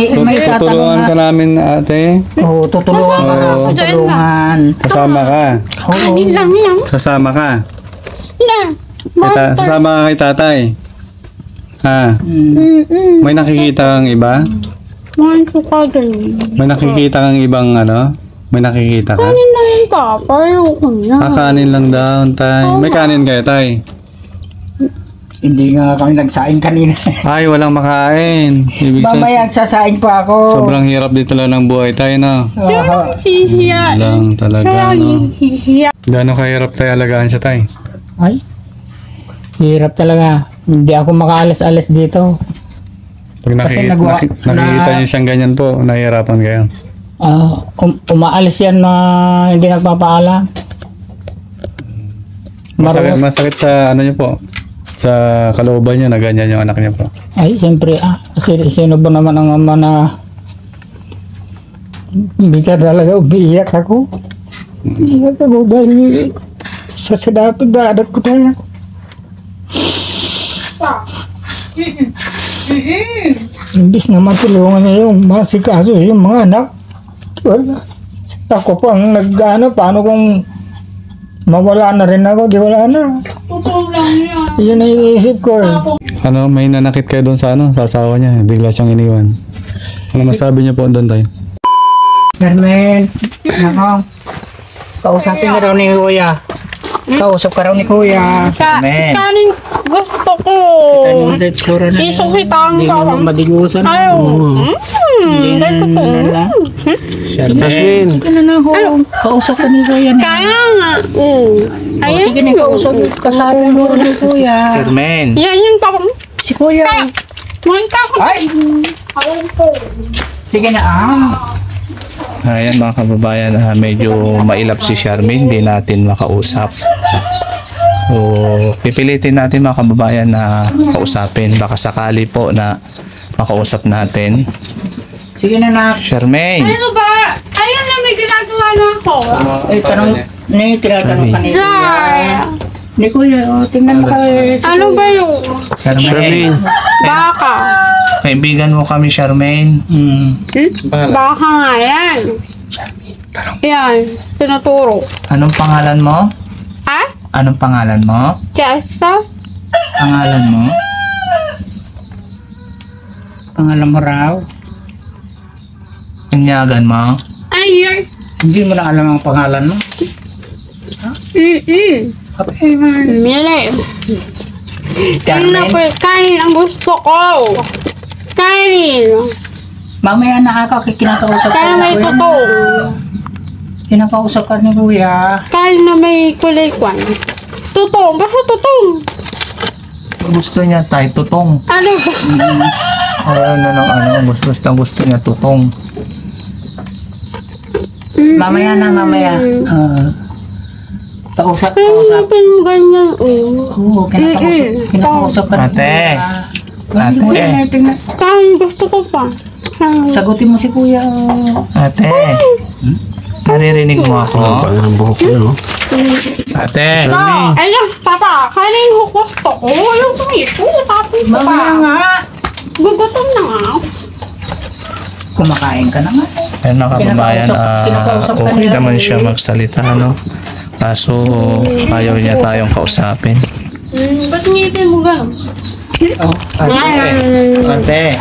May Tutulungan ka namin, ate. Oo, tutulungan ka na. Oo. Tutulungan. Kasama ka. Oo. lang yan. Sasama ka. Na. Sasama ka kay tatay. Ha? May nakikita kang iba? Mahal ko ka din. May nakikita kang ibang ano? May nakikita ka? Kanin lang yun, Papa. Ayoko na. Kanin lang daw, tay. May kanin kayo, tay. Hindi nga kami nagsaing kanina. Ay, walang makain. Ibig Mamaya sabihin, sasaing pa ako. sobrang hirap dito lang ng buhay tayo, no? Oo. Hihiya. Lang talaga, no? Hihiya. Gano'ng kahirap tayo alagaan siya, tay? Ay, hirap talaga. Hindi ako makaalis-alis dito. Pag nakikita niyo siyang ganyan po, nahihirapan kayo. Umaalis yan na hindi nagpapaalam. Masakit sa ano niyo po? Sa kalooban niyo na ganyan yung anak niyo po. Ay, siyempre, sino ba naman ang ama na bisa talaga umiiyak ako. Umiiyak ako dahil sa dapat na anak ko na. Imbis na matulungan niya yung masikaso yung mga anak. Wala. Ako pang paano kung mawala na rin ako, di wala na. Totoo lang yan. Yun ang iniisip ko eh. Ano, may nanakit kayo doon sa ano, sa asawa niya, bigla siyang iniwan. Ano masabi niyo po doon, tay? Carmen, nako. Kausapin ka raw ni Kuya. Kausap ka raw ni Kuya. Carmen. Kanin gusto ko. Ano na tsura na yan? Isuhitan Hindi ka. mo madigusan. Ayaw. Gusto ko. Carmen. Sige na na ho. Kausap ka ni Kuya na. Kaya nga. Ayun. Sige na, kausap. Kasabi mo ni Kuya. Carmen. Yan yung tapos. Si Kuya. May tapos. Ay! Ayaw ko. Sige na Ayan mga kababayan, medyo mailap si Charmaine, hindi natin makausap. So, pipilitin natin mga kababayan na kausapin. Baka sakali po na makausap natin. Sige na na. Charmaine! Ano ba? Ayun na may ginagawa na ako. Tinatanong ka ni Kuya. Zay. Ni Kuya, tingnan mo kayo. Ano ba yun? Charmaine! Baka. Kaibigan mo kami, Charmaine. Baka nga yan. Yan. Tinuturo. Anong pangalan mo? Ha? Anong pangalan mo? Chesa? Pangalan mo? Pangalan mo raw. Inyagan mo? Ay, Hindi mo na alam ang pangalan mo. Mili. Carmen. Kanin ang gusto ko. Kanin. Mamaya na ako, kinakausap ka Kanin may ni Kuya. tutong. Kinakausap ka ni Kuya. Kanin na may kulay kwan. Tutong. Basta tutong. Gusto niya tayo tutong. Ano ba? Ayaw na ng ano, gusto niya tutong. Mamaya na, mamaya. Kausap. Pinipin mo ganyan. Oo, kinakausap ka ni Ate. Kuya. Ate. Kanin gusto ko pa. Sagutin mo si Kuya. Ate. Naririnig mo ako? Ate. Ayun, papa. Kanin ko gusto ko. Walang tumito. Tapos Mamaya pa. nga. Gugutom na nga. Kumakain ka na nga. Ayun mga kababayan, Kinakausap ka okay nila. naman siya magsalita, no? Kaso ayaw niya tayong kausapin. Ba't ngipin mo gano'n? Ate,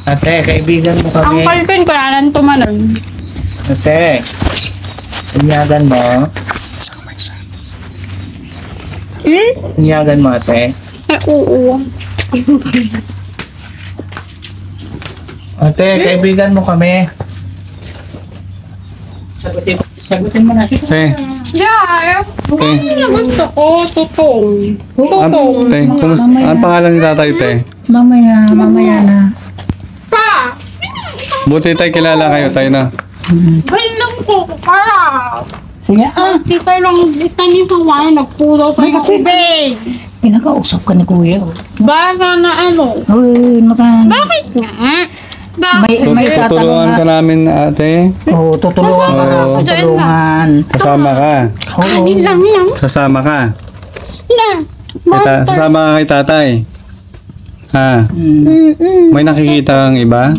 ate, kaibigan mo Ang kami. palpin ko na lang tumanon. Ate, inyagan mo. Inyagan mo, ate. Oo. Ate, kaibigan mo kami. Sagutin mo na si Kuya. Yeah. Ano na gusto ko? Tutong. Tutong. Tay, kumusta? Ang pangalan ni tatay, tay? Mamaya na. Pa! Buti tay, kilala kayo, tay na. Alam ko. Para. Sige, Di kayo lang istanin sa wala. Nagpulo sa tubig. Pinakausap ka ni Kuya. Baka na ano. Uy, Bakit nga? may Tutulungan ka namin, ate. Oo, tutulungan ka na. Oo. Tutulungan. Kasama ka. Kanin lang yan. Sasama ka. Na. Sasama ka kay tatay. Ha? May nakikita kang iba?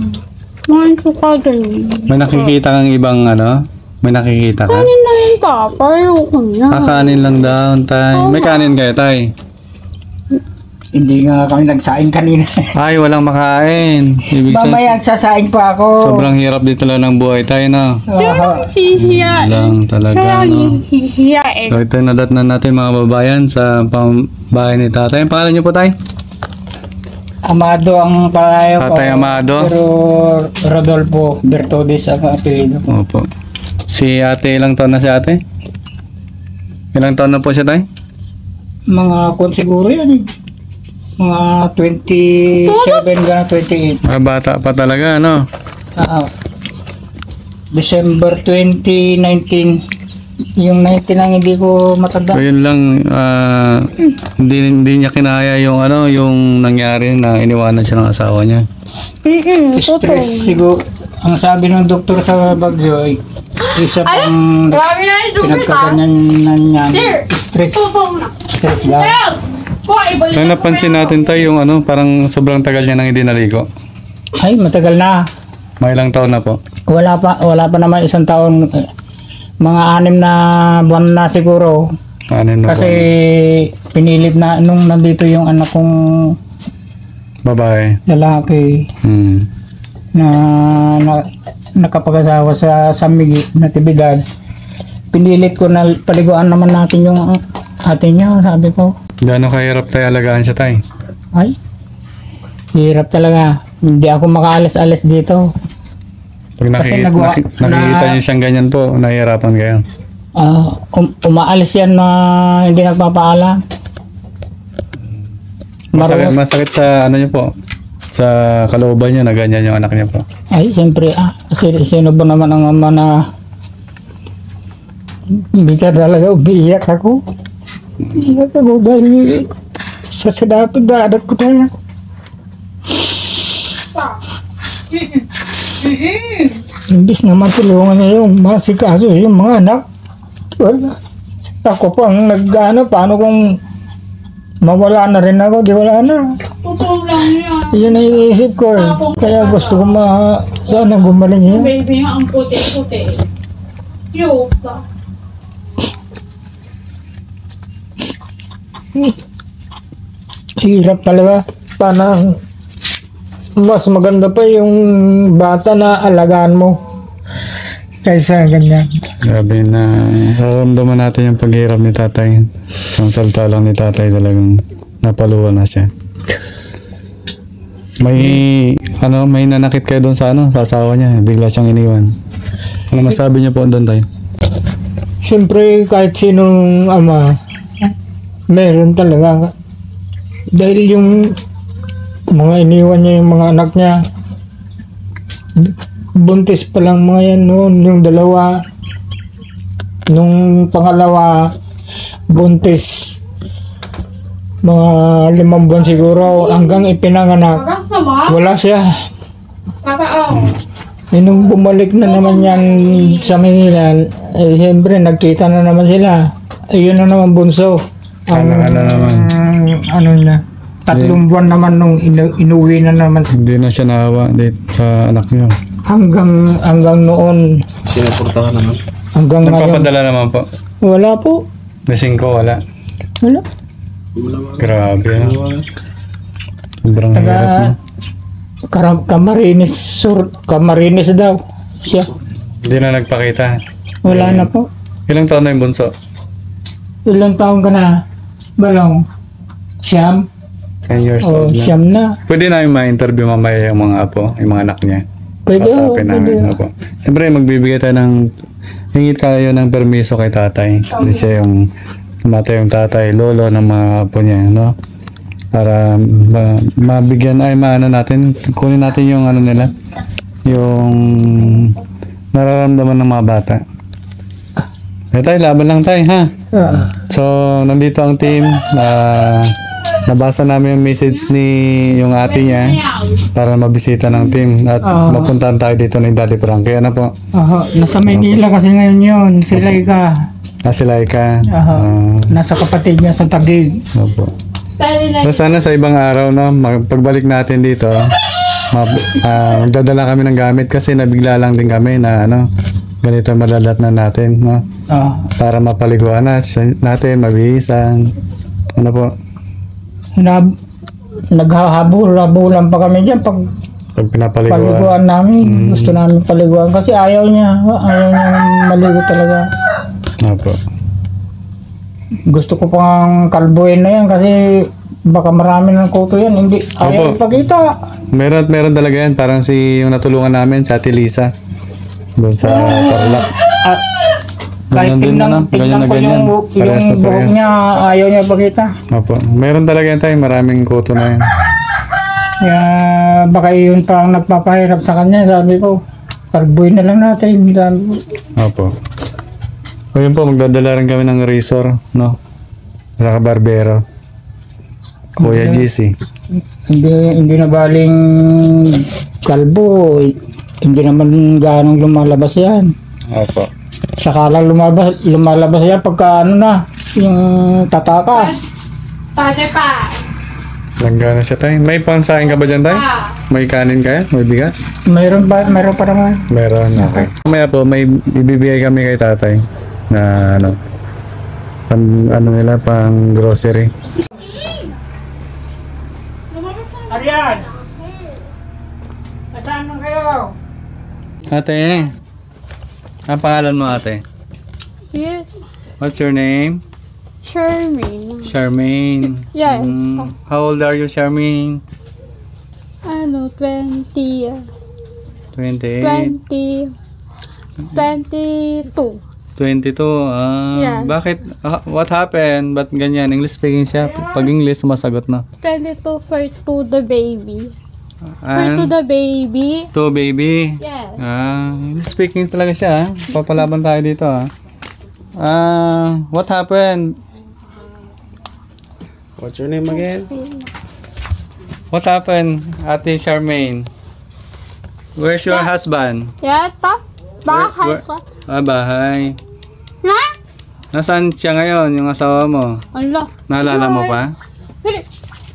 Mga suka din. May nakikita kang ibang ano? May nakikita ka? Kanin na yun, Papa. Ayoko na. Kanin lang daw, tay. May kanin kayo, tay? Hindi nga kami nagsaing kanina. Ay, walang makain. Ibig Mamaya sabihin, sasaing pa ako. sobrang hirap dito lang ng buhay tayo, no? Hihiya. Lang talaga, no? Hihiya eh. So, ito yung nadat na natin mga babayan sa bahay ni tatay. Ang pangalan niyo po, tay? Amado ang palayo ko. Tatay Amado. Pero Rodolfo Bertodes ang apelido ko. Opo. Si ate, ilang taon na si ate? Ilang taon na po siya, tay? Mga kon siguro yan eh. Mga 27 gana 28. Bata pa talaga, no? December 2019. Yung 19 ang hindi ko matanda. So yun lang, hindi niya kinaya yung ano, yung nangyari na iniwanan siya ng asawa niya. Stress siguro. Ang sabi ng doktor sa Bagyo ay isa pang Grabe na yung dumi pa. pinagkaganyan niyan. Stress. Stress daw. So napansin natin tayo yung ano, parang sobrang tagal niya nang hindi naligo. Ay, matagal na. May ilang taon na po. Wala pa naman isang taon. Mga 6 na buwan na siguro. Ano na Kasi pinilit na nung nandito yung anak kong po? Babae. lalaki na nakapag-asawa sa Samigi, Natividad. Pinilit ko na paliguan naman natin yung ate niya, sabi ko. Gano'ng kahirap tayo alagaan siya tay? Ay, hirap talaga. Hindi ako makaalis-alis dito. Pag nakikita niyo siyang ganyan po, nahihirapan kayo. Umaalis yan na hindi nagpapaalam. Masakit sa ano niyo po? Sa kalooban niyo na ganyan yung anak niya po. Ay, siyempre, sino ba naman ang ama na bisa talaga umiiyak ako. Iyak ako dahil sa dapat ko na. Imbis na matulungan niya yung masikaso yung mga anak. Wala. Ako pa ang paano kung mawala na rin ako, di wala na. Totoo lang yan. Yun ang iisip ko eh. Kaya gusto ko sana gumaling yun. Baby nga ang puti-puti. Yoga. Hirap talaga. Parang mas maganda pa yung bata na alagaan mo kaysa ganyan. Grabe na nararamdaman natin yung paghirap ni tatay. Isang salita lang ni tatay talagang napaluwa na siya. May nanakit kayo doon sa sa asawa niya. Bigla siyang iniwan. Ano masabi niyo po doon tayo? Siyempre kahit sinong ama, meron talaga. Dahil yung mga iniwan niya yung mga anak niya, buntis pa lang mga yan noon, yung dalawa. Nung pangalawa, buntis. Mga 5 buwan siguro, hanggang ipinanganak. Wala siya. Nung bumalik na naman yan sa Manila, siyempre nagkita na naman sila. Ayun na naman bunso. Ano na, 3 buwan naman nung inuwi na naman. Hindi na siya naawa dito sa anak niyo. Hanggang noon. Sinuportahan naman. Hanggang ngayon. Nagpapadala naman po. Wala po. Missing ko, wala. Wala. Grabe. Sobrang hirap na. Camarines daw. Siya. Hindi na nagpakita. Wala na po. Ilang taon na yung bunso? Ilang taon ka na? Balong. Siyam. 10 years O, old na. siyam na. Pwede na yung ma-interview mamaya yung mga apo, yung mga anak niya. Pwede. Kasapin namin. Opo. Siyempre, magbibigay tayo hingit kayo ng permiso kay tatay. Kasi siya yung namatay yung tatay, lolo ng mga apo niya, no? Para mabigyan, natin, kunin natin yung nila, yung nararamdaman ng mga bata. Tayo, laban lang tayo, ha? So, nandito ang team. Nabasa namin yung message ni yung ate niya para mabisita ng team at mapuntahan tayo dito ni Daddy Frank. Kaya na po. Nasa Maynila kasi ngayon yun. Sila ka. Si Laika. Nasa kapatid niya sa Taguig. Opo. Pwede na. So, sana sa ibang araw, no, pagbalik natin dito, magdadala kami ng gamit kasi nabigla lang din kami na ano, ganito malalat na natin, no? Para mapaliguan natin, mabihisan. Ano po? Naghahabol-habulan pa kami dyan pag Pag pinapaliguan. paliguan namin. Gusto namin paliguan kasi ayaw niya maligo talaga. Opo. Gusto ko pang kalbuin na yan kasi baka marami ng kuto yan. Hindi, ayaw Opo. ipakita. Meron talaga yan. Parang yung natulungan namin sa Ate Lisa. Doon sa Tarlac. At kahit Ganun din, ano? tignan Ganyan na ko ganyan. Parehas na yung buhok parehas. niya, ayaw niya ipakita. Opo. Meron talaga yan tayo. Maraming kuto na yan. Kaya baka yun pang nagpapahirap sa kanya. Sabi ko, kalbuin na lang natin. Sabi ko, Opo. O yun po, magdadala rin kami ng razor, no? Saka barbero. Kuya GC. hindi na baling kalbo. Hindi naman gaano lumalabas yan. Opo. Saka lang lumalabas yan pagka ano na, yung tatakas. Pwede pa. Langgana siya tayo. May pansahin ka ba dyan tayo? May kanin kaya? May bigas? Mayroon pa naman. Meron, okay. Mamaya po, may ibibigay kami kay tatay na ano, pang grocery. Arian! Nasaan man kayo? Ate, ang pangalan mo ate? Yes. What's your name? Charming. Charmaine. Yeah. How old are you, Charmaine? Ano, 20. 28? 22. 22. Yeah. Bakit? What happened? Ba't ganyan? English speaking siya. Pag English, sumasagot na. 22 for to the baby. For to And the baby. to baby. Yes. English speaking talaga siya. Papalaban tayo dito. What happened? What's your name again? What happened, Ate Charmaine? Where's your husband? Yeah, top. Where- Bakit ko? Bahay. Na? Nasaan siya ngayon, yung asawa mo? Ala. Naalala mo pa?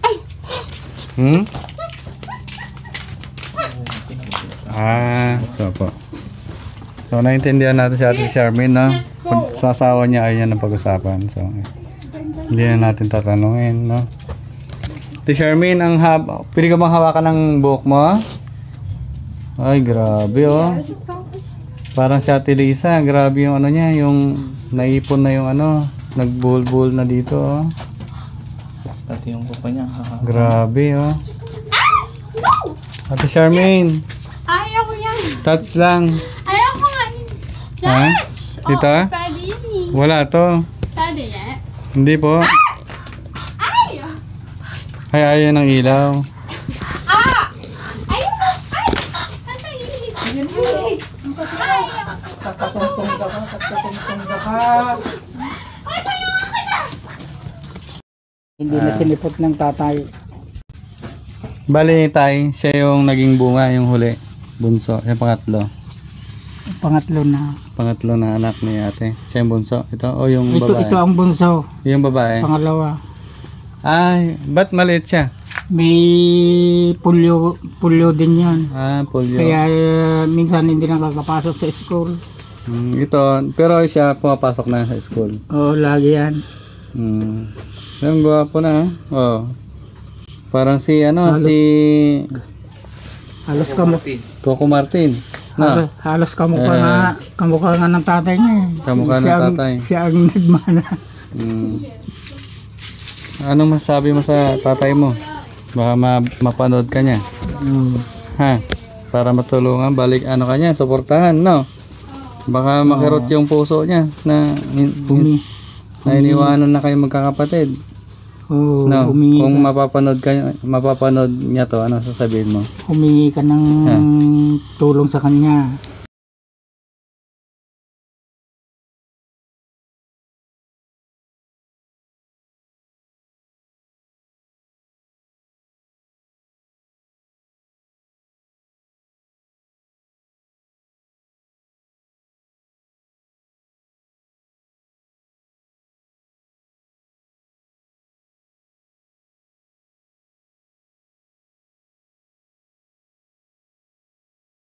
Ay. Hmm? So po. So, naintindihan natin si Ate Charmaine, no? Pag sa asawa niya, ayaw niya ng pag-usapan. So, hindi na natin tatanungin, no? Ate Charmaine, pwede ka bang hawakan ng buhok mo? Ay, grabe, oh. Parang si Ate Lisa, grabe yung ano niya, yung naipon na yung ano, nagbulbul na dito, oh. Pati yung kuko niya. Grabe, oh. Ate Charmaine, Ayaw ko yan. touch lang. Ayaw ko nga. Ha? Dito? Oh, pwede yun eh. Wala to. Pwede yan. Hindi po. Ay! Ay, ayaw ng ilaw. Ah! Ayaw ko! Ay! Ay! Ayaw! Hindi na sinipot ng tatay. Bali, tay, siya yung naging bunga, yung huli. Bunso, yung pangatlo. Pangatlo na. Pangatlo na anak ni ate. Siya yung bunso. Ito, o yung babae. Ito ang bunso. Yung babae. Pangalawa. Ay, ba't maliit siya? May pulyo din yan. Polio. Kaya minsan hindi nakakapasok sa school. Ito, pero siya pumapasok na sa school. Oo, lagi yan. Yung gwapo na, oh. Parang si, Halos- si Halos Coco Martin. Na, halos kamukha nga ng tatay niya. Kamukha ng tatay. Siya ang nagmana. Anong masabi mo sa tatay mo? Baka mapanood ka niya. Ha? Para matulungan, balik ka niya, suportahan, no? Baka makirot yung puso niya na iniwanan na kayo magkakapatid. Oo, No, humingi kung ka, mapapanood niya to, ano sasabihin mo? humingi ka ng tulong sa kanya.